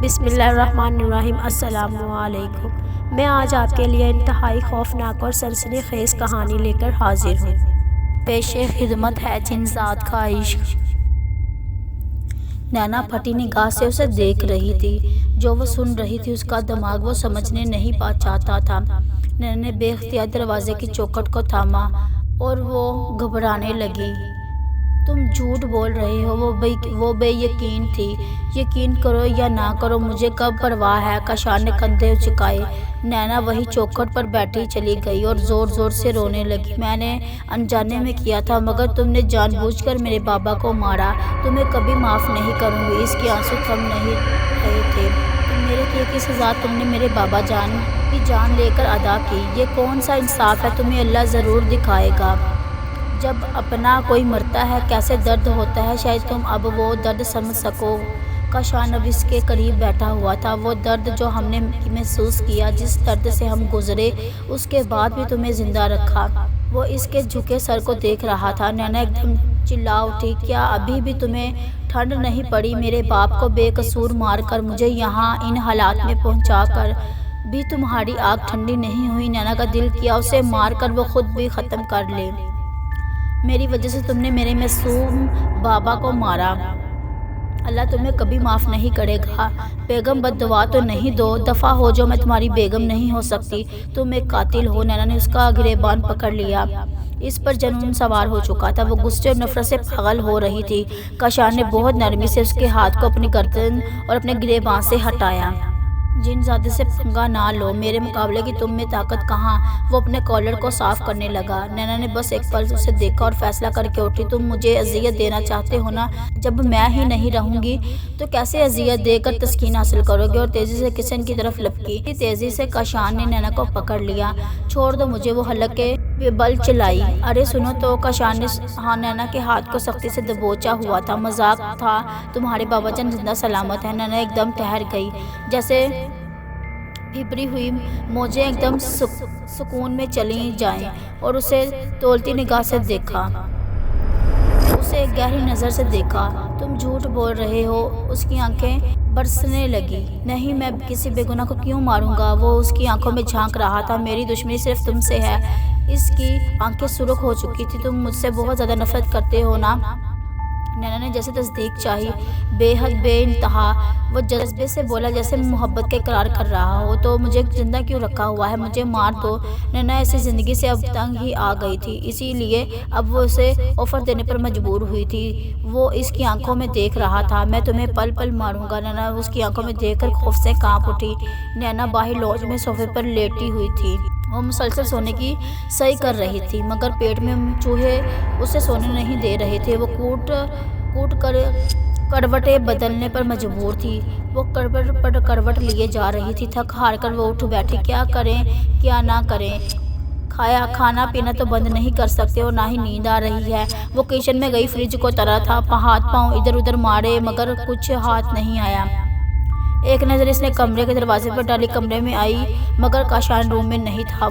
بسم اللہ الرحمن الرحیم۔ السلام علیکم۔ میں آج آپ کے لیے انتہائی خوفناک اور سنسنی خیز کہانی لے کر حاضر ہوں۔ پیش خدمت ہے جن ذات کا عشق۔ نینا پھٹی نگاہ سے اسے دیکھ رہی تھی۔ جو وہ سن رہی تھی اس کا دماغ وہ سمجھنے نہیں چاہتا تھا۔ نینا نے بے اختیار دروازے کی چوکھٹ کو تھاما اور وہ گھبرانے لگی۔ تم جھوٹ بول رہے ہو، وہ بے یقین تھی۔ یقین کرو یا نہ کرو مجھے کب پرواہ ہے، کاشان نے کندھے اچکائے۔ نینا وہی چوکھٹ پر بیٹھی چلی گئی اور زور زور سے رونے لگی۔ میں نے انجانے میں کیا تھا، مگر تم نے جان بوجھ کر میرے بابا کو مارا۔ تمہیں کبھی معاف نہیں کروں گی۔ اس کے آنسو تھم نہیں رہے تھے۔ میرے کیے کی سزا تم نے میرے بابا جان کی جان لے کر ادا کی۔ یہ کون سا انصاف ہے؟ تمہیں اللہ ضرور دکھائے گا۔ جب اپنا کوئی مرتا ہے کیسے درد ہوتا ہے، شاید تم اب وہ درد سمجھ سکو۔ کاشان اب اس کے قریب بیٹھا ہوا تھا۔ وہ درد جو ہم نے محسوس کیا، جس درد سے ہم گزرے، اس کے بعد بھی تمہیں زندہ رکھا۔ وہ اس کے جھکے سر کو دیکھ رہا تھا۔ نینا ایک دم چلا اٹھی۔ کیا ابھی بھی تمہیں ٹھنڈ نہیں پڑی؟ میرے باپ کو بے قصور مار کر مجھے یہاں ان حالات میں پہنچا کر بھی تمہاری آنکھ ٹھنڈی نہیں ہوئی؟ نینا کا دل کیا اسے مار کر وہ خود بھی ختم کر لے۔ میری وجہ سے تم نے میرے معصوم بابا کو مارا۔ اللہ تمہیں کبھی معاف نہیں کرے گا۔ بیگم بد دعا تو نہیں دو، دفع ہو جاؤ، میں تمہاری بیگم نہیں ہو سکتی۔ تم ایک قاتل ہو۔ نینا نے اس کا گریبان پکڑ لیا۔ اس پر جنون سوار ہو چکا تھا۔ وہ غصے اور نفرت سے پاگل ہو رہی تھی۔ کاشان نے بہت نرمی سے اس کے ہاتھ کو اپنی گردن اور اپنے گریبان سے ہٹایا۔ جن زادے سے پنگا نہ لو، میرے مقابلے کی تم میں طاقت کہاں؟ وہ اپنے کالر کو صاف کرنے لگا۔ نینا نے بس ایک پل اسے دیکھا اور فیصلہ کر کے اٹھی۔ تم مجھے اذیت دینا چاہتے ہو نا؟ جب میں ہی نہیں رہوں گی تو کیسے اذیت دے کر تسکین حاصل کرو گے؟ اور تیزی سے کچن کی طرف لپکی۔ تیزی سے کاشان نے نینا کو پکڑ لیا۔ چھوڑ دو مجھے، وہ حلق کے بل چلائی۔ ارے سنو تو، کاشان نے نینا کے ہاتھ کو سختی سے دبوچا ہوا تھا۔ مذاق تھا، تمہارے بابا جان زندہ سلامت ہیں۔ نینا ایک دم ٹھہر گئی، جیسے بھری ہوئی موجیں ایک دم سکون میں چلی جائیں، اور اسے تولتی نگاہ سے دیکھا۔ اسے ایک گہری نظر سے دیکھا۔ تم جھوٹ بول رہے ہو۔ اس کی آنکھیں برسنے لگی۔ نہیں، میں کسی بے گناہ کو کیوں ماروں گا؟ وہ اس کی آنکھوں میں جھانک رہا تھا۔ میری دشمنی صرف تم سے ہے۔ اس کی آنکھیں سرخ ہو چکی تھی۔ تم مجھ سے بہت زیادہ نفرت کرتے ہو نا؟ نینا نے جیسے تصدیق چاہی۔ بے حد بے انتہا وہ جذبے سے بولا، جیسے محبت کا اقرار کر رہا ہو۔ تو مجھے زندہ کیوں رکھا ہوا ہے؟ مجھے مار دو۔ نینا ایسی زندگی سے اب تنگ ہی آ گئی تھی، اسی لیے اب وہ اسے آفر دینے پر مجبور ہوئی تھی۔ وہ اس کی آنکھوں میں دیکھ رہا تھا۔ میں تمہیں پل پل ماروں گا۔ نینا اس کی آنکھوں میں دیکھ کر خوف سے کانپ اٹھی۔ نینا باہر لانج میں صوفے پر لیٹی ہوئی تھی۔ وہ مسلسل سونے کی صحیح کر رہی تھی، مگر پیٹ میں چوہے اسے سونے نہیں دے رہے تھے۔ وہ کوٹ کر کروٹیں بدلنے پر مجبور تھی۔ وہ کروٹ پر کروٹ لیے جا رہی تھی۔ تھک ہار کر وہ اٹھ بیٹھی۔ کیا کریں کیا نہ کریں؟ کھانا پینا تو بند نہیں کر سکتے اور نہ ہی نیند آ رہی ہے۔ وہ کچن میں گئی، فریج کو ترا تھا، ہاتھ پاؤں ادھر ادھر مارے مگر کچھ ہاتھ نہیں آیا۔ ایک نظر اس نے کمرے کے دروازے پر ڈالی۔ کمرے میں آئی مگر کاشان روم میں نہیں تھا۔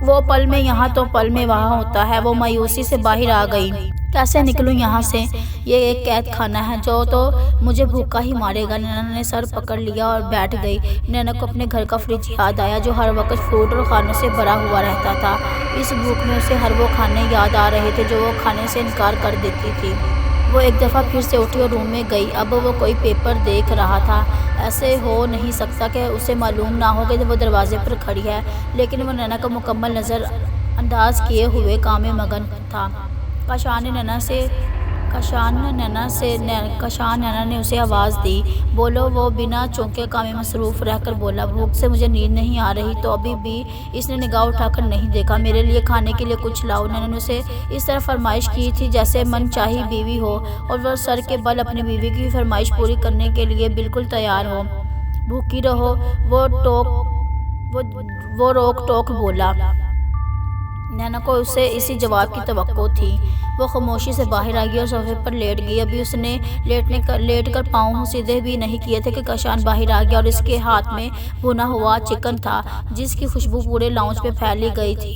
وہ پل میں یہاں تو پل میں وہاں ہوتا ہے۔ وہ مایوسی سے باہر آ گئی۔ کیسے نکلوں یہاں سے؟ یہ ایک قید خانہ ہے، جو تو مجھے بھوکا ہی مارے گا۔ نینا نے سر پکڑ لیا اور بیٹھ گئی۔ نینا کو اپنے گھر کا فریج یاد آیا، جو ہر وقت فروٹ اور کھانوں سے بھرا ہوا رہتا تھا۔ اس بھوک میں اسے ہر وہ کھانے یاد آ رہے تھے جو وہ کھانے سے انکار کر دیتی تھی۔ وہ ایک دفعہ پھر سے اٹھی اور روم میں گئی۔ اب وہ کوئی پیپر دیکھ رہا تھا۔ ایسے ہو نہیں سکتا کہ اسے معلوم نہ ہو کہ وہ دروازے پر کھڑی ہے، لیکن وہ نینا کو مکمل نظر انداز کیے ہوئے کام میں مگن تھا۔ کاشان نینا نے اسے آواز دی۔ بولو۔ وہ بنا چونکے کام میں مصروف رہ کر بولا۔ بھوک سے مجھے نیند نہیں آ رہی۔ تو ابھی بھی اس نے نگاہ اٹھا کر نہیں دیکھا۔ میرے لیے کھانے کے لیے کچھ لاؤ۔ نینا نے اسے اس طرح فرمائش کی تھی جیسے من چاہی بیوی ہو، اور وہ سر کے بل اپنی بیوی کی فرمائش پوری کرنے کے لیے بالکل تیار ہو۔ بھوکی رہو، وہ روک ٹوک بولا۔ نینا کو اسے اسی جواب کی توقع تھی۔ وہ خاموشی سے باہر آ گئی اور صوفے پر لیٹ گئی۔ ابھی اس نے لیٹ کر پاؤں سیدھے بھی نہیں کیے تھے کہ کاشان باہر آ گیا اور اس کے ہاتھ میں بھنا ہوا چکن تھا، جس کی خوشبو پورے لاؤنج میں پھیلی گئی تھی۔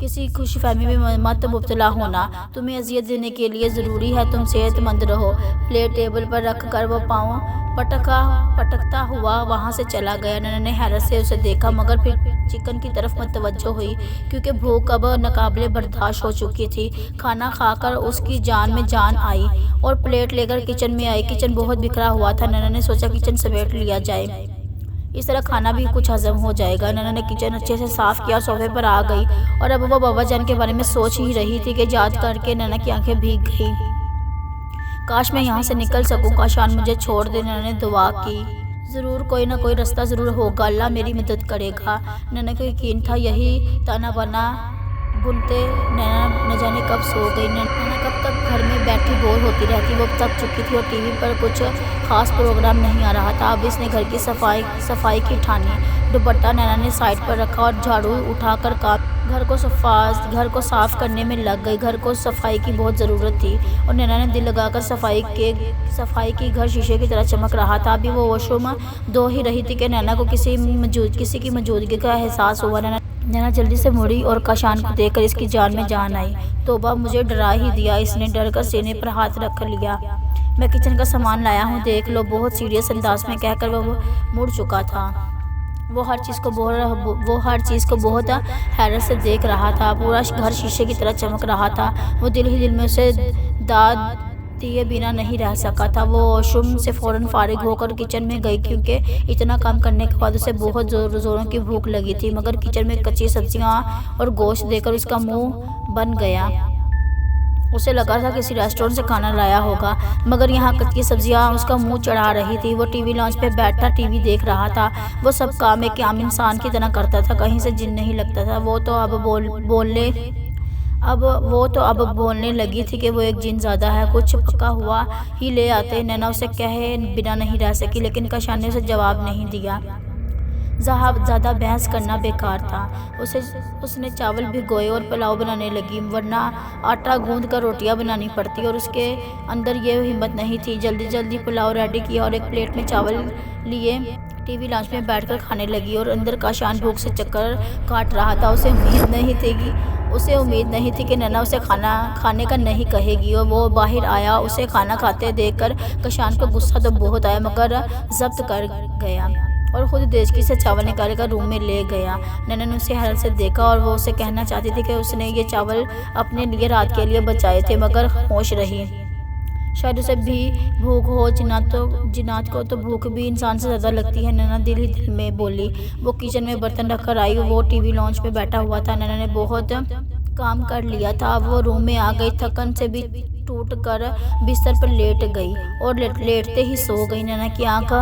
کسی خوش فہمی میں مت مبتلا ہونا، تمہیں اذیت دینے کے لیے ضروری ہے تم صحت مند رہو۔ پلیٹ ٹیبل پر رکھ کر وہ پاؤں پٹکتا ہوا وہاں سے چلا گیا۔ نانا نے حیرت سے اسے دیکھا مگر پھر چکن کی طرف متوجہ ہوئی کیونکہ بھوک اب ناقابل برداشت ہو چکی تھی۔ کھانا کھا کر اس کی جان میں جان آئی اور پلیٹ لے کر کچن میں آئی۔ کچن بہت بکھرا ہوا تھا۔ نانا نے سوچا کچن سمیٹ لیا جائے، اس طرح کھانا بھی کچھ ہضم ہو جائے گا۔ نانا نے کچن اچھے سے صاف کیا اور صوفے پر آ گئی اور اب وہ بابا جان کے بارے میں سوچ ہی رہی تھی کہ یاد کر کے نانا کی آنکھیں بھیگ گئی۔ کاش میں یہاں سے نکل سکوں، کاشان مجھے چھوڑ دے۔ نانا نے دعا کی، ضرور کوئی نہ کوئی راستہ ضرور ہوگا، اللہ میری مدد کرے گا۔ نانا کو یقین تھا یہی تانا بانا بنتے نانا نہ جانے کب سو گئی۔ نانا کب تک گھر میں بیٹھی بور ہوتی رہتی، وہ تھک چکی تھی اور ٹی وی پر کچھ خاص پروگرام نہیں آ رہا تھا۔ اب اس نے گھر کی صفائی کی ٹھانی۔ دوپٹہ نانا نے سائڈ پر رکھا اور جھاڑو اٹھا کر گھر کو صاف کرنے میں لگ گئی۔ گھر کو صفائی کی بہت ضرورت تھی اور نانا نے دل لگا کر صفائی کی گھر شیشے کی طرح چمک رہا تھا۔ ابھی وہ واش روم دھو ہی رہی تھی کہ نانا کو کسی کی موجودگی کا احساس ہوا۔ نانا جلدی سے مڑی اور کاشان کو دیکھ کر اس کی جان میں جان آئی۔ توبہ، مجھے ڈرا ہی دیا، اس نے ڈر کر سینے پر ہاتھ رکھ لیا۔ میں کچن کا سامان لایا ہوں، دیکھ لو، بہت سیریس انداز میں کہہ کر وہ مڑ چکا تھا۔ وہ ہر چیز کو بہت حیرت سے دیکھ رہا تھا۔ پورا گھر شیشے کی طرح چمک رہا تھا۔ وہ دل ہی دل میں اسے داد دیے بنا نہیں رہ سکا تھا۔ وہ واش روم سے فوراً فارغ ہو کر کچن میں گئی کیونکہ اتنا کام کرنے کے بعد اسے بہت زوروں کی بھوک لگی تھی، مگر کچن میں کچی سبزیاں اور گوشت دیکھ کر اس کا منہ بن گیا۔ اسے لگا تھا کسی ریسٹورنٹ سے کھانا لایا ہوگا، مگر یہاں کچی سبزیاں اس کا منہ چڑھا رہی تھی۔ وہ ٹی وی لاؤنج پہ بیٹھا ٹی وی دیکھ رہا تھا۔ وہ سب کام ایک عام انسان کی طرح کرتا تھا، کہیں سے جن نہیں لگتا تھا۔ وہ تو اب بولنے لگی تھی کہ وہ ایک جن زیادہ ہے، کچھ پکا ہوا ہی لے آتے۔ نانا اسے کہے بنا نہیں رہ سکی، لیکن کاشان نے اسے جواب نہیں دیا۔ زیادہ بحث کرنا بیکار تھا۔ اس نے چاول بھگوئے اور پلاؤ بنانے لگی، ورنہ آٹا گوندھ کر روٹیاں بنانی پڑتی اور اس کے اندر یہ ہمت نہیں تھی۔ جلدی پلاؤ ریڈی کیا اور ایک پلیٹ میں چاول لیے ٹی وی لاؤنج میں بیٹھ کر کھانے لگی اور اندر کاشان بھوک سے چکر کاٹ رہا تھا۔ اسے امید نہیں تھی کہ نانا اسے کھانے کا نہیں کہے گی اور وہ باہر آیا۔ اسے کھانا کھاتے دیکھ کر کاشان کو غصہ تو بہت آیا مگر ضبط کر گیا اور خود دیچکی سے چاول نکال کر روم میں لے گیا۔ نانا نے اسے حیرت سے دیکھا اور وہ اسے کہنا چاہتی تھی کہ اس نے یہ چاول اپنے لیے رات کے لیے بچائے تھے، مگر خاموش رہی۔ شاید اسے بھی بھوک ہو، جنات کو تو بھوک بھی انسان سے زیادہ لگتی ہے، نانا دل ہی دل میں بولی۔ وہ کچن میں برتن رکھ کر آئی، وہ ٹی وی لاؤنج میں بیٹھا ہوا تھا۔ نانا نے بہت کام کر لیا تھا، اب وہ روم میں آ گئی، تھکن سے بھی ٹوٹ کر بستر پر لیٹ گئی اور لیٹتے ہی سو گئی۔ نانا کی آنکھ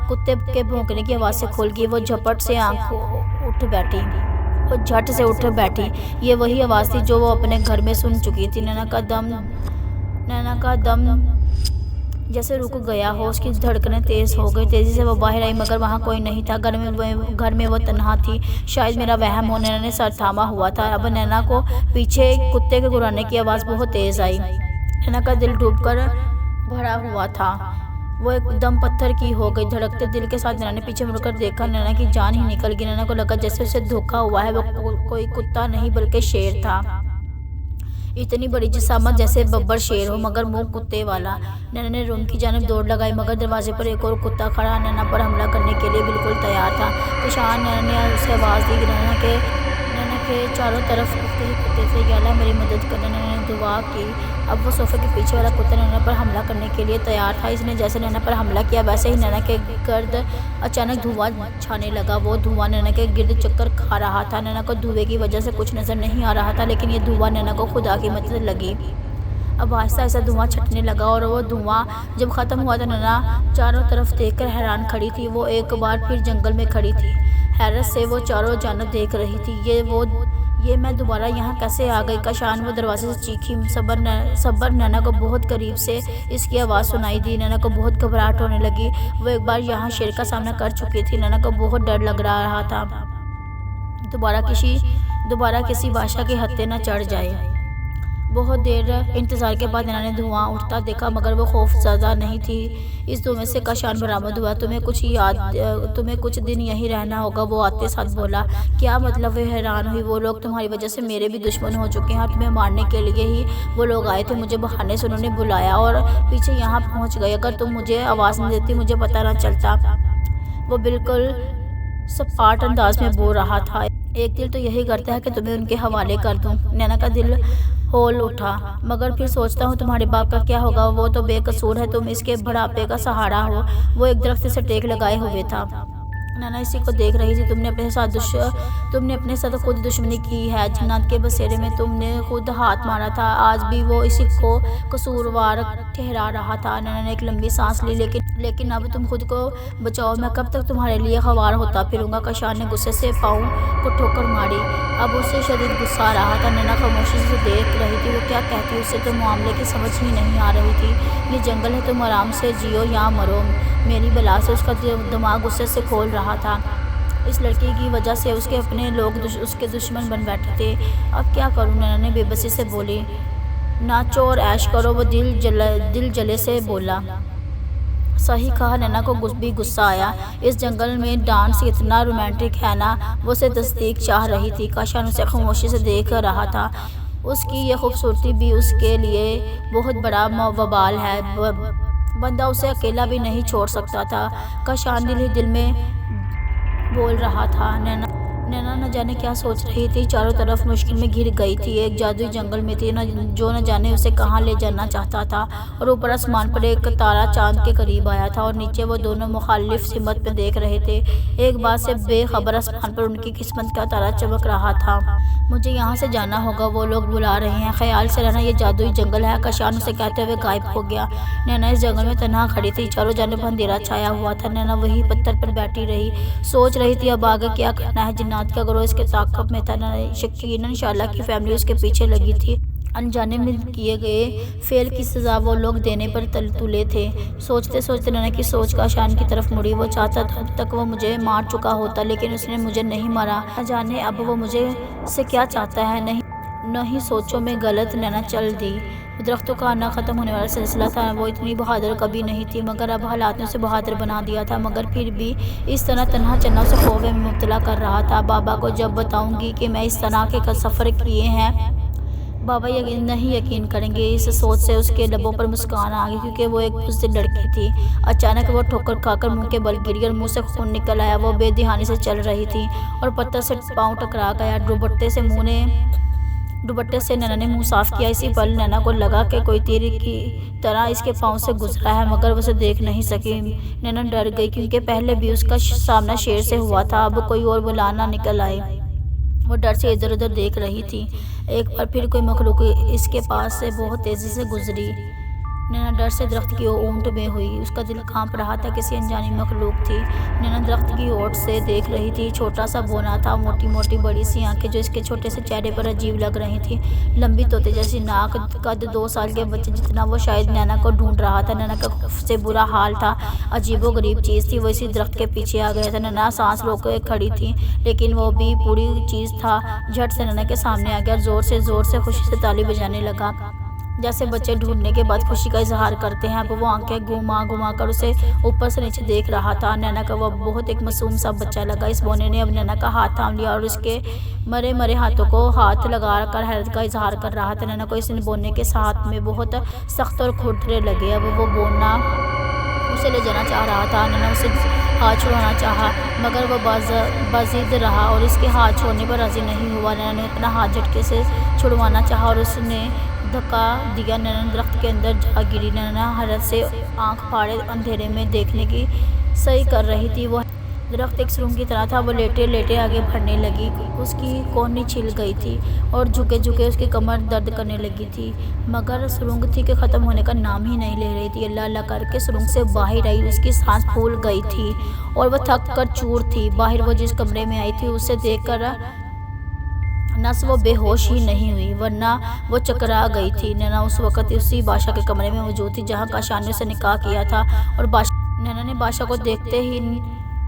کتے کے بھونکنے کی آواز سے کھل گئی۔ وہ جھٹ سے اٹھ بیٹھی۔ یہ وہی آواز تھی جو وہ اپنے گھر میں سن چکی تھی۔ نانا کا دم جیسے رک گیا ہو، اس کی دھڑکنیں تیز ہو گئی۔ تیزی سے وہ باہر آئی مگر وہاں کوئی نہیں تھا۔ گھر میں وہ تنہا تھی۔ شاید میرا وہم ہو، نانا نے سر تھاما ہوا تھا۔ اب نانا کو پیچھے کتے کے گھرانے کی آواز بہت تیز آئی۔ نانا کا دل ڈوب کر بھرا ہوا تھا، وہ ایک دم پتھر کی ہو گئی۔ دھڑکتے دل کے ساتھ نانا نے پیچھے مڑ کر دیکھا، نانا کی جان ہی نکل گئی۔ نانا کو لگا جیسے اسے دھوکا ہوا ہے، وہ کوئی کتا نہیں بلکہ شیر تھا، اتنی بڑی جسامت جیسے ببر شیر ہو مگر منہ کتے والا۔ نانا نے روم کی جانب دوڑ لگائی مگر دروازے پر ایک اور کتا کھڑا نانا پر حملہ کرنے کے لیے بالکل تیار تھا۔ کاشان نے اسے آواز دی، نانا کے چاروں طرف کتے ہی کتے تھے۔ یا اللہ میری مدد کرنا، نانا نے دعا کی۔ اب وہ صوفے کے پیچھے والا کتا نانا پر حملہ کرنے کے لیے تیار تھا۔ اس نے جیسے نانا پر حملہ کیا ویسے ہی نانا کے گرد اچانک دھواں چھانے لگا۔ وہ دھواں نانا کے گرد چکر کھا رہا تھا۔ نانا کو دھوئے کی وجہ سے کچھ نظر نہیں آ رہا تھا، لیکن یہ دھواں نانا کو خدا کی مدد لگی۔ اب آہستہ آہستہ دھواں چھٹنے لگا اور وہ دھواں جب ختم ہوا تو نانا چاروں طرف دیکھ کر حیران کھڑی تھی۔ وہ ایک بار پھر جنگل میں کھڑی تھی، حیرت سے وہ چاروں جانب دیکھ رہی تھی۔ یہ میں دوبارہ یہاں کیسے آ گئی؟ کاشان وہ دروازے سے چیخی۔ صبر نانا کو بہت قریب سے اس کی آواز سنائی دی۔ نانا کو بہت گھبراہٹ ہونے لگی، وہ ایک بار یہاں شیر کا سامنا کر چکی تھی۔ نانا کو بہت ڈر لگ رہا تھا دوبارہ کسی بادشاہ کے ہتھے نہ چڑھ جائے۔ بہت دیر انتظار کے بعد نینا نے دھواں اٹھتا دیکھا، مگر وہ خوف زدہ نہیں تھی۔ اس دھوئیں سے کاشان برآمد ہوا۔ تمہیں کچھ دن یہیں رہنا ہوگا، وہ آتے ساتھ بولا۔ کیا مطلب؟ وہ حیران ہوئی۔ وہ لوگ تمہاری وجہ سے میرے بھی دشمن ہو چکے ہیں اور تمہیں مارنے کے لیے ہی وہ لوگ آئے تھے۔ مجھے بہانے سے انہوں نے بلایا اور پیچھے یہاں پہنچ گئے۔ اگر تم مجھے آواز نہ دیتی مجھے پتہ نہ چلتا۔ وہ بالکل سپاٹ انداز میں بول رہا تھا۔ ایک دل تو یہی کرتا ہے کہ تمہیں ان کے حوالے کر دوں۔ نینا کا دل ہول اٹھا، مگر پھر سوچتا ہوں تمہارے باپ کا کیا ہوگا؟ وہ تو بے قصور ہے، تم اس کے بڑھاپے کا سہارا ہو۔ وہ ایک درخت سے ٹیک لگائے ہوئے تھا۔ نینا اسی کو دیکھ رہی تھی۔ تم نے اپنے ساتھ خود دشمنی کی ہے۔ جنات کے بسیرے میں تم نے خود ہاتھ مارا تھا۔ آج بھی وہ اسی کو قصوروار ٹھہرا رہا تھا۔ نینا نے ایک لمبی سانس لی، لیکن اب تم خود کو بچاؤ، میں کب تک تمہارے لیے خوار ہوتا پھروں گا؟ کاشان نے غصے سے پاؤں کو ٹھوکر ماری۔ اب اسے شدید غصہ آ رہا تھا۔ نینا خاموشی سے دیکھ رہی تھی۔ وہ کیا کہتی؟ اسے تو معاملے کی سمجھ ہی نہیں آ رہی تھی۔ یہ جنگل ہے، تم آرام سے جیو یا مرو میری بلا سے۔ اس کا دماغ غصے سے کھول رہا تھا۔ اس لڑکی کی وجہ سے اس کے اپنے لوگ اس کے دشمن بن بیٹھے تھے۔ اب کیا کروں؟ نینا نے بے بسی سے بولی۔ ناچو اور عیش کرو، وہ دل جلے سے بولا۔ صحیح کہا۔ نینا کو بھی غصہ آیا۔ اس جنگل میں ڈانس اتنا رومانٹک ہے نا؟ وہ اسے تصدیق چاہ رہی تھی۔ کاشان اسے خاموشی سے دیکھ رہا تھا۔ اس کی یہ خوبصورتی بھی اس کے لیے بہت بڑا وبال ہے۔ بندہ اسے اکیلا بھی نہیں چھوڑ سکتا تھا۔ کاشان دل ہی دل میں بول رہا تھا۔ نینا نہ جانے کیا سوچ رہی تھی، چاروں طرف مشکل میں گھر گئی تھی۔ ایک جادوئی جنگل میں تھی جو نہ جانے اسے کہاں لے جانا چاہتا تھا، اور اوپر آسمان پر ایک تارا چاند کے قریب آیا تھا اور نیچے وہ دونوں مخالف سمت میں دیکھ رہے تھے۔ ایک بات سے بے خبر آسمان پر ان کی قسمت کا تارا چمک رہا تھا۔ مجھے یہاں سے جانا ہوگا، وہ لوگ بلا رہے ہیں، خیال سے رہنا، یہ جادوئی جنگل ہے، کاشان اسے کہتے ہوئے غائب ہو گیا۔ نینا اس جنگل میں تنہا کھڑی تھی۔ چاروں جانب اندھیرا چھایا ہوا تھا۔ نینا وہی پتھر پر بیٹھی رہی، سوچ رہی تھی اب آگے کیا کرنا ہے۔ جنات کا گروہ اس کے تعاقب میں تھا۔ یقیناً شعلہ کی فیملی اس کے پیچھے لگی تھی۔ انجانے میں کیے گئے فعل کی سزا وہ لوگ دینے پر تلے تھے۔ سوچتے سوچتے نینا کی سوچ کاشان کی طرف مڑی۔ وہ چاہتا تھا اب تک وہ مجھے مار چکا ہوتا، لیکن اس نے مجھے نہیں مارا۔ نہ جانے اب وہ مجھے سے کیا چاہتا ہے۔ نہیں سوچوں میں غلط۔ نینا چل دی۔ درختوں کا نہ ختم ہونے والا سلسلہ تھا۔ وہ اتنی بہادر کبھی نہیں تھی، مگر اب حالات نے اسے بہادر بنا دیا تھا۔ مگر پھر بھی اس طرح تنہا چلنا اسے خوف میں مبتلا کر رہا تھا۔ بابا کو جب بتاؤں گی کہ میں اس طرح کے سفر کیے ہیں، بابا نہیں یقین کریں گے۔ اس سوچ سے اس کے لبوں پر مسکان آ گئی، کیونکہ وہ ایک بزدل لڑکی تھی۔ اچانک وہ ٹھوکر کھا کر منہ کے بل گری اور منہ سے خون نکل آیا۔ وہ بے دھیانی سے چل رہی تھی اور پتھر سے پاؤں ٹکرا گیا۔ دوپٹے سے نینا نے منہ صاف کیا۔ اسی پل نینا کو لگا کہ کوئی تیر کی طرح اس کے پاؤں سے گزرا ہے، مگر وہ اسے دیکھ نہیں سکی۔ نینا ڈر گئی، کیونکہ پہلے بھی اس کا سامنا شیر سے ہوا تھا۔ اب کوئی اور بلا نہ نکل آئے۔ وہ ڈر سے ادھر ادھر دیکھ رہی تھی۔ ایک بار پھر کوئی مخلوق اس کے پاس سے بہت تیزی سے گزری۔ نینا ڈر سے درخت کی اونٹ میں ہوئی۔ اس کا دل کانپ رہا تھا، کسی انجانی مخلوق تھی۔ نینا درخت کی اونٹ سے دیکھ رہی تھی۔ چھوٹا سا بونا تھا، موٹی موٹی بڑی سی آنکھیں جو اس کے چھوٹے سے چہرے پر عجیب لگ رہی تھیں، لمبی طوطے جیسی ناک، قد 2 سال کے بچے جتنا۔ وہ شاید نینا کو ڈھونڈ رہا تھا۔ نینا کا خوف سے برا حال تھا، عجیب و غریب چیز تھی۔ وہ اسی درخت کے پیچھے آ گیا تھا۔ نینا سانس روکے کھڑی تھی، لیکن وہ بھی بری چیز تھا۔ جھٹ سے نینا کے سامنے آ گیا اور زور سے خوشی سے تالی بجانے لگا، جیسے بچے ڈھونڈنے کے بعد خوشی کا اظہار کرتے ہیں۔ اب وہ آنکھیں گھما کر اسے اوپر سے نیچے دیکھ رہا تھا۔ نینا کا وہ بہت ایک معصوم سا بچہ لگا۔ اس بونے نے اب نینا کا ہاتھ تھام لیا اور اس کے مرے ہاتھوں کو ہاتھ لگا کر حیرت کا اظہار کر رہا تھا۔ نینا کو اس بونے کے ہاتھ میں بہت سخت اور کھردرے لگے۔ اب وہ بونا اسے لے جانا چاہ رہا تھا۔ نینا اسے ہاتھ چھڑوانا چاہا، مگر وہ بازید رہا اور اس کے ہاتھ چھوڑنے پر راضی نہیں ہوا۔ نینا نے اپنا ہاتھ جھٹکے سے چھڑوانا چاہا اور اس نے دھکا دیا۔ نینا درخت کے اندر جا گری۔ نینا حیرت سے آنکھ پھاڑے اندھیرے میں دیکھنے کی صحیح کر رہی تھی۔ وہ درخت ایک سرنگ کی طرح تھا۔ وہ لیٹے آگے بڑھنے لگی۔ اس کی کوہنی چھل گئی تھی اور جھکے اس کی کمر درد کرنے لگی تھی، مگر سرنگ تھی کہ ختم ہونے کا نام ہی نہیں لے رہی تھی۔ اللہ کر کے سرنگ سے باہر آئی۔ اس کی سانس پھول گئی تھی اور وہ تھک کر چور تھی۔ باہر وہ جس کمرے میں آئی تھی اسے دیکھ کر نس وہ بے ہوش ہی نہیں ہوئی، ورنہ وہ چکرا گئی تھی۔ نینا اس وقت اسی بادشاہ کے کمرے میں موجود تھی جہاں کاشان نے اسے نکاح کیا تھا، اور نینا نے بادشاہ کو دیکھتے ہی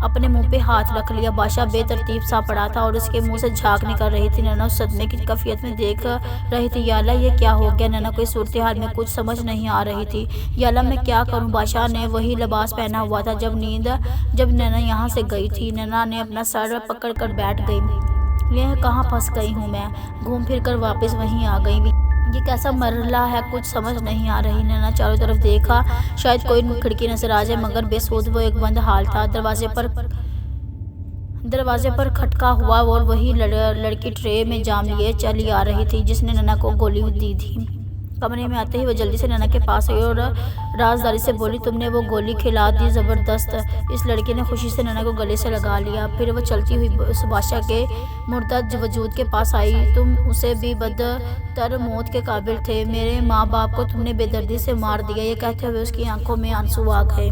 اپنے منہ پہ ہاتھ رکھ لیا۔ بادشاہ بے ترتیب سا پڑا تھا اور اس کے منہ سے جھاگ نکل رہی تھی۔ نینا اس صدمے کی کیفیت میں دیکھ رہی تھی۔ یا اللہ یہ کیا ہو گیا؟ نینا کو اس صورتحال میں کچھ سمجھ نہیں آ رہی تھی۔ یا اللہ میں کیا کروں؟ بادشاہ نے وہی لباس پہنا ہوا تھا جب نینا یہاں سے گئی تھی۔ نینا نے اپنا سر پکڑ کر بیٹھ گئی۔ یہ کہاں پھنس گئی ہوں میں؟ گھوم پھر کر واپس وہیں آ گئی۔ یہ کیسا مرحلہ ہے؟ کچھ سمجھ نہیں آ رہی۔ نینا چاروں طرف دیکھا، شاید کوئی کھڑکی نظر آ جائے، مگر بے سود وہ ایک بند حال تھا۔ دروازے پر کھٹکا ہوا اور وہی لڑکی ٹرے میں جام لیے چلی آ رہی تھی جس نے نینا کو گولی دی تھی۔ کمرے میں آتے ہی وہ جلدی سے نینا کے پاس آئی اور رازداری سے بولی، تم نے وہ گولی کھلا دی، زبردست۔ اس لڑکی نے خوشی سے نینا کو گلے سے لگا لیا۔ پھر وہ چلتی ہوئی اس بادشاہ کے مردہ وجود کے پاس آئی۔ تم اسے بھی بدتر موت کے قابل تھے۔ میرے ماں باپ کو تم نے بے دردی سے مار دیا۔ یہ کہتے ہوئے اس کی آنکھوں میں آنسو آ گئے۔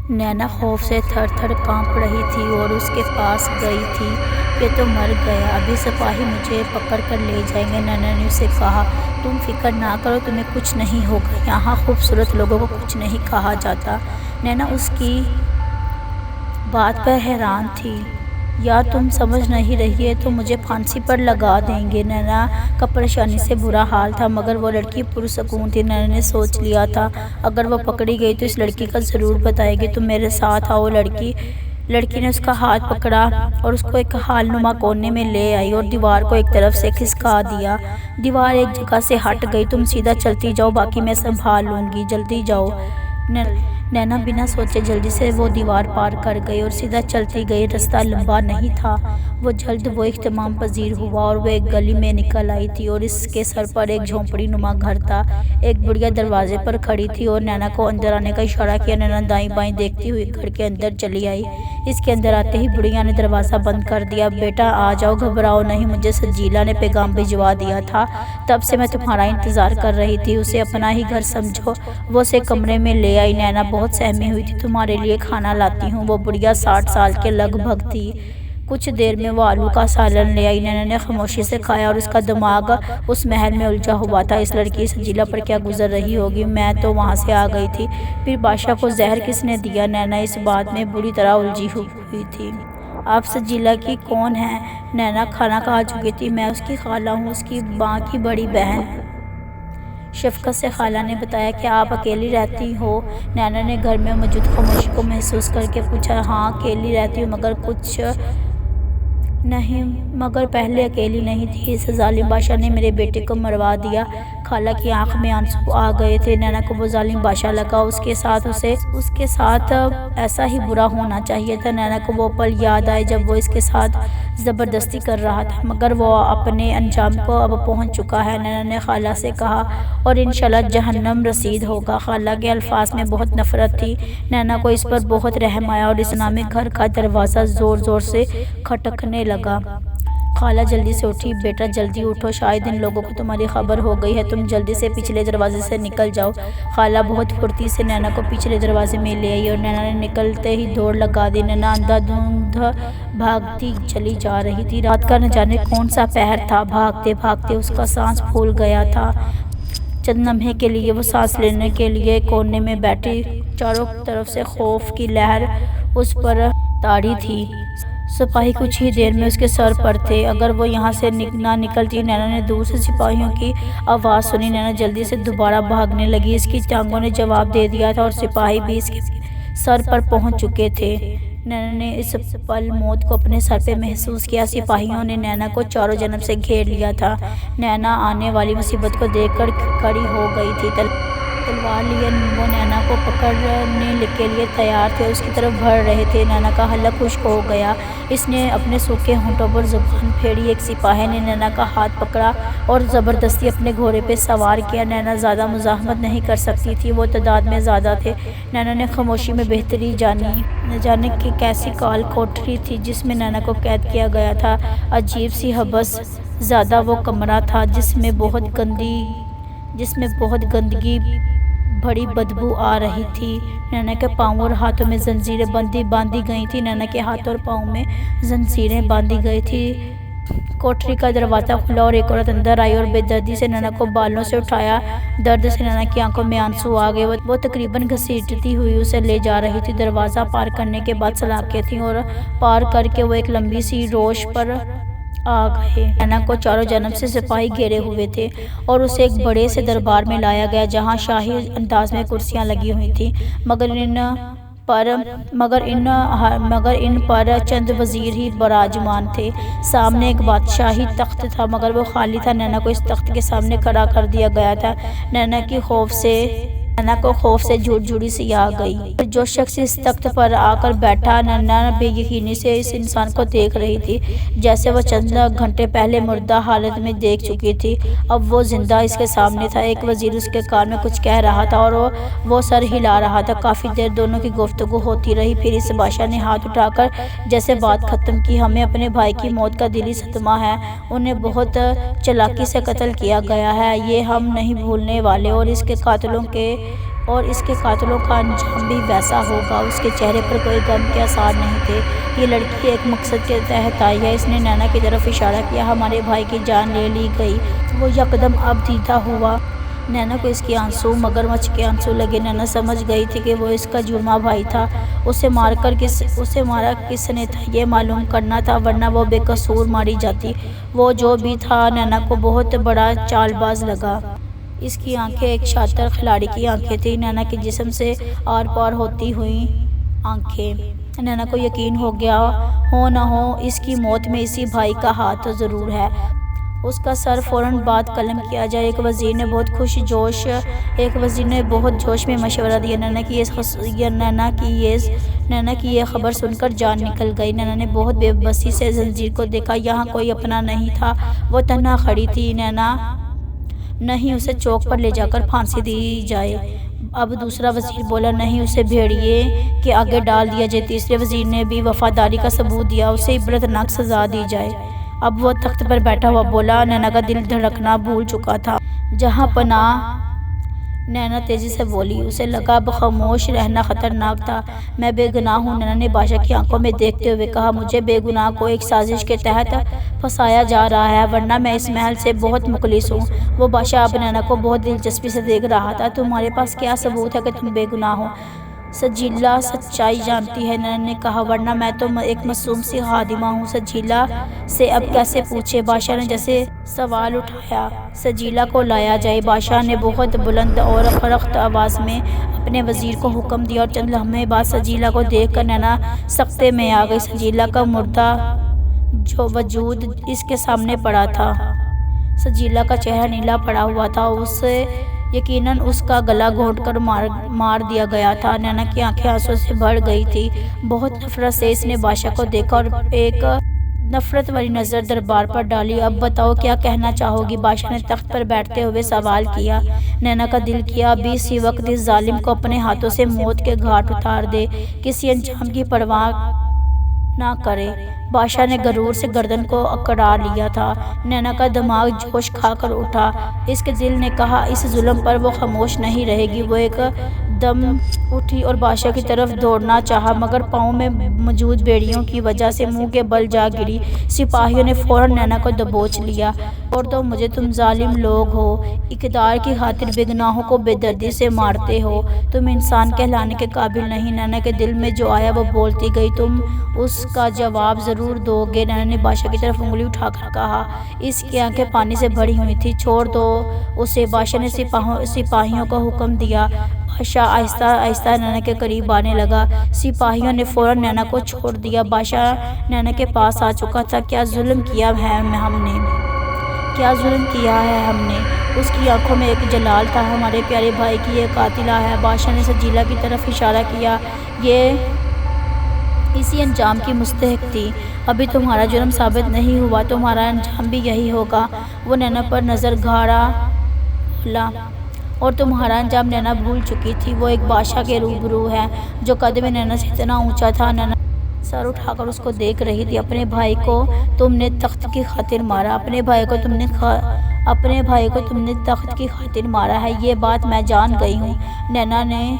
نینا خوف سے تھر تھر کانپ رہی تھی اور اس کے پاس گئی تھی۔ یہ تو مر گیا، ابھی سپاہی مجھے پکڑ کر لے جائیں گے۔ نینا نے اسے کہا، تم فکر نہ کرو، تمہیں کچھ نہیں ہوگا، یہاں خوبصورت لوگوں کو کچھ نہیں کہا جاتا۔ نینا اس کی بات پر حیران تھی۔ یا تم سمجھ نہیں رہی ہے تو مجھے پھانسی پر لگا دیں گے۔ نینا کا پریشانی سے برا حال تھا مگر وہ لڑکی پرسکون تھی۔ نینا نے سوچ لیا تھا اگر وہ پکڑی گئی تو اس لڑکی کا ضرور بتائے گی، تم میرے ساتھ آؤ۔ لڑکی نے اس کا ہاتھ پکڑا اور اس کو ایک حال نما کونے میں لے آئی اور دیوار کو ایک طرف سے کھسکا دیا۔ دیوار ایک جگہ سے ہٹ گئی۔ تم سیدھا چلتی جاؤ، باقی میں سنبھال لوں گی، جلدی جاؤ۔ نینا بنا سوچے جلدی سے وہ دیوار پار کر گئی اور سیدھا چلتی گئی۔ رستہ لمبا نہیں تھا، وہ اہتمام پذیر ہوا اور وہ ایک گلی میں نکل آئی تھی اور اس کے سر پر ایک جھونپڑی نما گھر تھا۔ ایک بڑھیا دروازے پر کھڑی تھی اور نینا کو اندر آنے کا اشارہ کیا۔ نینا دائیں بائیں دیکھتی ہوئی گھر کے اندر چلی آئی۔ اس کے اندر آتے ہی بڑھیا نے دروازہ بند کر دیا۔ بیٹا آ جاؤ، گھبراؤ نہیں، مجھے سجیلا نے پیغام بھجوا دیا تھا، تب سے میں تمہارا انتظار کر رہی تھی، اسے اپنا ہی گھر سمجھو۔ وہ اسے کمرے میں لے آئی۔ نینا بہت سہمی ہوئی تھی۔ تمہارے لیے کھانا لاتی ہوں۔ وہ بڑھیا 60 سال کے لگ بھگ تھی۔ کچھ دیر میں وہ آلو کا سالن لے آئی۔ نینا نے خاموشی سے کھایا اور اس کا دماغ اس محل میں الجھا ہوا تھا۔ اس لڑکی سجیلا پر کیا گزر رہی ہوگی؟ میں تو وہاں سے آ گئی تھی، پھر بادشاہ کو زہر کس نے دیا؟ نینا اس بات میں بری طرح الجھی ہوئی تھی۔ آپ سجیلا کی کون ہیں؟ نینا کھانا کھا چکی تھی۔ میں اس کی خالہ ہوں، اس کی ماں کی بڑی بہن۔ شفقت سے خالہ نے بتایا، کیا آپ اکیلی رہتی ہو؟ نینا نے گھر میں موجود خاموشی کو محسوس کر کے پوچھا۔ ہاں اکیلی رہتی ہوں، مگر پہلے اکیلی نہیں تھی۔ اس ظالم بادشاہ نے میرے بیٹے کو مروا دیا۔ خالہ کی آنکھ میں آنسو آ گئے تھے۔ نینا کو وہ ظالم بادشاہ لگا، اس کے ساتھ ایسا ہی برا ہونا چاہیے تھا۔ نینا کو وہ پل یاد آئے جب وہ اس کے ساتھ زبردستی کر رہا تھا، مگر وہ اپنے انجام کو اب پہنچ چکا ہے۔ نینا نے خالہ سے کہا، اور انشاءاللہ جہنم رسید ہوگا۔ خالہ کے الفاظ میں بہت نفرت تھی۔ نینا کو اس پر بہت رحم آیا اور اس نامی گھر کا دروازہ زور زور سے کھٹکنے لگا۔ خالہ جلدی سے اٹھی۔ بیٹا جلدی اٹھو، شاید ان لوگوں کو تمہاری خبر ہو گئی ہے، تم جلدی سے پچھلے دروازے سے نکل جاؤ۔ خالہ بہت پھرتی سے نینا کو پچھلے دروازے میں لے آئی اور نینا نے نکلتے ہی دوڑ لگا دی۔ نینا اندھا دھند بھاگتی چلی جا رہی تھی۔ رات کا نہ جانے کون سا پہر تھا، بھاگتے بھاگتے اس کا سانس پھول گیا تھا۔ چند لمحے کے لیے وہ سانس لینے کے لیے کونے میں بیٹھی، چاروں طرف سے خوف کی لہر اس پر طاری تھی۔ سپاہی کچھ ہی دیر میں اس کے سر پر تھے۔ اگر وہ یہاں سے نہ نکلتی۔ نینا نے دور سے سپاہیوں کی آواز سنی۔ نینا جلدی سے دوبارہ بھاگنے لگی۔ اس کی ٹانگوں نے جواب دے دیا تھا اور سپاہی بھی اس کے سر پر پہنچ چکے تھے۔ نینا نے اس پل موت کو اپنے سر پہ محسوس کیا۔ سپاہیوں نے نینا کو چاروں جانب سے گھیر لیا تھا۔ نینا آنے والی مصیبت کو دیکھ کر کھڑی ہو گئی تھی۔ تلوار لیے وہ نینا کو پکڑنے کے لیے تیار تھے، اس کی طرف بڑھ رہے تھے۔ نینا کا حلق خشک ہو گیا۔ اس نے اپنے سوکھے ہونٹوں پر زبان پھیری۔ ایک سپاہی نے نینا کا ہاتھ پکڑا اور زبردستی اپنے گھوڑے پہ سوار کیا۔ نینا زیادہ مزاحمت نہیں کر سکتی تھی، وہ تعداد میں زیادہ تھے۔ نینا نے خاموشی میں بہتری جانی۔ نہ جانے کی کیسی کال کوٹری تھی جس میں نینا کو قید کیا گیا تھا۔ عجیب سی حبس زدہ وہ کمرہ تھا جس میں بہت گندگی بھری بدبو آ رہی تھی۔ نینا کے پاؤں اور ہاتھوں میں زنجیریں باندھی گئی تھی۔ نینا کے ہاتھوں اور پاؤں میں زنجیریں باندھی گئی تھی۔ کوٹری کا دروازہ کھلا اور ایک عورت اندر آئی اور بے دردی سے نینا کو بالوں سے اٹھایا۔ درد سے نینا کی آنکھوں میں آنسو آ گئے۔ وہ تقریباً گھسیٹتی ہوئی اسے لے جا رہی تھی۔ دروازہ پار کرنے کے بعد سلاخیں تھیں اور پار کر کے وہ ایک لمبی سی روش پر آ گئے۔ نینا کو چاروں جانب سے سپاہی گھیرے ہوئے تھے اور اسے ایک بڑے سے دربار میں لایا گیا جہاں شاہی انداز میں کرسیاں لگی ہوئی تھیں، مگر ان پر چند وزیر ہی براجمان تھے۔ سامنے ایک بادشاہی تخت تھا مگر وہ خالی تھا۔ نینا کو اس تخت کے سامنے کھڑا کر دیا گیا تھا۔ نینا کو خوف سے جھڑی سی آ گئی۔ جو شخص اس تخت پر آ کر بیٹھا، نینا بے یقینی سے اس انسان کو دیکھ رہی تھی جسے وہ چند گھنٹے پہلے مردہ حالت میں دیکھ چکی تھی۔ اب وہ زندہ اس کے سامنے تھا۔ ایک وزیر اس کے کان میں کچھ کہہ رہا تھا اور وہ سر ہلا رہا تھا۔ کافی دیر دونوں کی گفتگو ہوتی رہی، پھر اس بادشاہ نے ہاتھ اٹھا کر جیسے بات ختم کی۔ ہمیں اپنے بھائی کی موت کا دلی صدمہ ہے، انہیں بہت چالاکی سے قتل کیا گیا ہے، یہ ہم نہیں بھولنے والے، اور اس کے قاتلوں کا انجام بھی ویسا ہوگا۔ اس کے چہرے پر کوئی غم کے آثار نہیں تھے۔ یہ لڑکی ایک مقصد کے تحت آئی ہے۔ اس نے نینا کی طرف اشارہ کیا۔ ہمارے بھائی کی جان لے لی گئی۔ وہ یکدم اب دیدہ ہوا۔ نینا کو اس کی آنسو مگرمچھ کے آنسو لگے۔ نینا سمجھ گئی تھی کہ وہ اس کا جرمہ بھائی تھا۔ اسے مارا کس نے تھا یہ معلوم کرنا تھا، ورنہ وہ بے قصور ماری جاتی۔ وہ جو بھی تھا نینا کو بہت بڑا چال باز لگا۔ اس کی آنکھیں ایک شاطر کھلاڑی کی آنکھیں تھیں، نینا کے جسم سے آر پار ہوتی ہوئی آنکھیں۔ نینا کو یقین ہو گیا، ہو نہ ہو اس کی موت میں اسی بھائی کا ہاتھ ضرور ہے۔ اس کا سر فوراً بات قلم کیا جائے۔ ایک وزیر نے بہت جوش میں مشورہ دیا۔ نینا کی یہ خبر سن کر جان نکل گئی۔ نینا نے بہت بے بسی سے زنجیر کو دیکھا۔ یہاں کوئی اپنا نہیں تھا، وہ تنہا کھڑی تھی۔ نینا نہیں، اسے چوک پر لے جا کر پھانسی دی جائے۔ اب دوسرا وزیر بولا، نہیں، اسے بھیڑیے کے آگے ڈال دیا جائے۔ تیسرے وزیر نے بھی وفاداری کا ثبوت دیا، اسے عبرتناک سزا دی جائے۔ اب وہ تخت پر بیٹھا ہوا بولا۔ نینا کا دل دھڑکنا بھول چکا تھا۔ جہاں پناہ نینا تیزی سے بولی۔ اسے لگا اب خاموش رہنا خطرناک تھا۔ میں بے گناہ ہوں، نینا نے بادشاہ کی آنکھوں میں دیکھتے ہوئے کہا۔ مجھے بے گناہ کو ایک سازش کے تحت پھنسایا جا رہا ہے، ورنہ میں اس محل سے بہت مخلص ہوں۔ وہ بادشاہ اب نینا کو بہت دلچسپی سے دیکھ رہا تھا۔ تمہارے پاس کیا ثبوت ہے کہ تم بے گناہ ہو؟ سجیلا سچائی جانتی ہے، نینا نے کہا، ورنہ میں تو ایک معصوم سی خادمہ ہوں۔ سجیلا سے اب کیسے پوچھے؟ بادشاہ نے جیسے سوال اٹھایا۔ سجیلا کو لایا جائے۔ بادشاہ نے بہت بلند اور سخت آواز میں اپنے وزیر کو حکم دیا اور چند لمحے بعد سجیلا کو دیکھ کر نینا سکتے میں آ گئی۔ سجیلا کا مردہ وجود اس کے سامنے پڑا تھا۔ سجیلا کا چہرہ نیلا پڑا ہوا تھا، اسے یقیناً اس کا گلا گھونٹ کر مار دیا گیا تھا۔ نینا کی آنکھیں آنسو سے بھر گئی تھی۔ بہت نفرت سے اس نے بادشاہ کو دیکھا اور ایک نفرت والی نظر دربار پر ڈالی۔ اب بتاؤ کیا کہنا چاہو گی؟ بادشاہ نے تخت پر بیٹھتے ہوئے سوال کیا۔ نینا کا دل کیا ابھی اسی وقت اس ظالم کو اپنے ہاتھوں سے موت کے گھاٹ اتار دے، کسی انجام کی پرواہ نہ کرے۔ بادشاہ نے غرور سے گردن کو اکڑا لیا تھا۔ نینا کا دماغ جوش کھا کر اٹھا۔ اس کے دل نے کہا اس ظلم پر وہ خاموش نہیں رہے گی۔ وہ ایک دم اٹھی اور بادشاہ کی طرف دوڑنا چاہا، مگر پاؤں میں موجود بیڑیوں کی وجہ سے منہ کے بل جا گری۔ سپاہیوں نے فوراً نینا کو دبوچ لیا۔ چھوڑ دو مجھے، تم ظالم لوگ ہو، اقتدار کی خاطر بے گناہوں کو بے دردی سے مارتے ہو، تم انسان کہلانے کے قابل نہیں۔ نینا کے دل میں جو آیا وہ بولتی گئی۔ تم اس کا جواب ضرور دو گے، نینا نے بادشاہ کی طرف انگلی اٹھا کر کہا۔ اس کی آنکھیں پانی سے بھری ہوئی تھیں۔ چھوڑ دو اسے، بادشاہ نے سپاہیوں کو حکم دیا۔ بادشاہ آہستہ آہستہ نینا کے قریب آنے لگا۔ سپاہیوں نے فوراً نینا کو چھوڑ دیا۔ بادشاہ نینا کے پاس آ چکا تھا۔ کیا ظلم کیا ہے ہم نے؟ کیا ظلم کیا ہے ہم نے؟ اس کی آنکھوں میں ایک جلال تھا۔ ہمارے پیارے بھائی کی یہ قاتلہ ہے۔ بادشاہ نے سجیلا کی طرف اشارہ کیا۔ یہ اسی انجام کی مستحق تھی۔ ابھی تمہارا جرم ثابت نہیں ہوا، تمہارا انجام بھی یہی ہوگا۔ وہ نینا پر نظر گھارا بولا۔ اور تمہارا انجام نینا بھول چکی تھی۔ وہ ایک بادشاہ کے روبرو ہے جو قد میں نینا سے اتنا اونچا تھا۔ نینا سر اٹھا کر اس کو دیکھ رہی تھی۔ اپنے بھائی کو تم نے تخت کی خاطر مارا، اپنے بھائی کو تم نے تخت کی خاطر مارا ہے، یہ بات میں جان گئی ہوں۔ نینا نے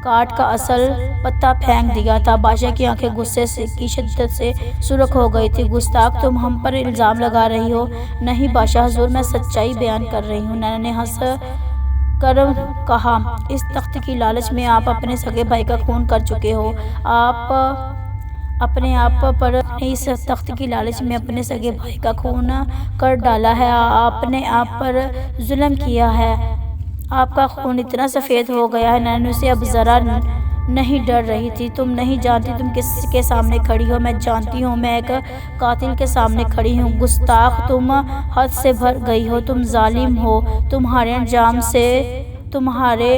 کاٹ کا اصل پتہ پھینک دیا تھا۔ بادشاہ کی آنکھیں غصے کی شدت سے سرخ ہو گئی تھی۔ گستاخ، تم ہم پر الزام لگا رہی ہو؟ نہیں بادشاہ حضور، میں سچائی بیان کر رہی ہوں، نینا نے ہنس کر کہا۔ اس تخت کی لالچ میں آپ اپنے سگے بھائی کا خون کر چکے ہو۔ آپ اپنے آپ پر اس تخت کی لالچ میں اپنے سگے بھائی کا خون کر ڈالا ہے، آپ نے آپ پر ظلم کیا ہے، آپ کا خون اتنا سفید ہو گیا ہے۔ نینا اسے اب ذرا نہیں ڈر رہی تھی۔ تم نہیں جانتی تم کس کے سامنے کھڑی ہو۔ میں جانتی ہوں، میں ایک قاتل کے سامنے کھڑی ہوں۔ گستاخ، تم حد سے بڑھ گئی ہو، تم ظالم ہو، تمہارے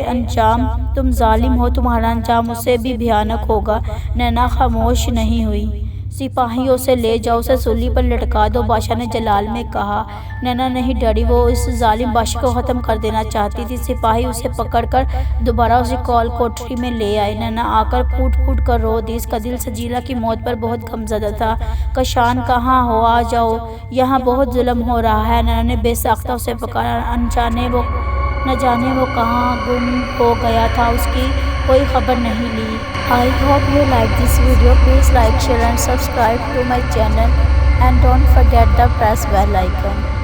انجام تم ظالم ہو، تمہارا انجام اس سے بھی بھیانک ہوگا۔ نینا خاموش نہیں ہوئی۔ سپاہیوں سے لے جاؤ، اسے سولی پر لٹکا دو، بادشاہ نے جلال میں کہا۔ نینا نہیں ڈری، وہ اس ظالم بادشاہ کو ختم کر دینا چاہتی تھی۔ سپاہی اسے پکڑ کر دوبارہ اسی کال کوٹری میں لے آئے۔ نینا آ کر پھوٹ پھوٹ کر رو دی۔ اس کا دل سجیلا کی موت پر بہت غمزدہ تھا۔ کشان کہاں ہو؟ آ جاؤ، یہاں بہت ظلم ہو رہا ہے۔ نینا نے بے ساختہ اسے پکارا۔ نہ جانے وہ کہاں گم ہو گیا تھا، اس کی کوئی خبر نہیں لی۔ I hope you like this video. Please like, share and subscribe to my channel and don't forget to press bell icon.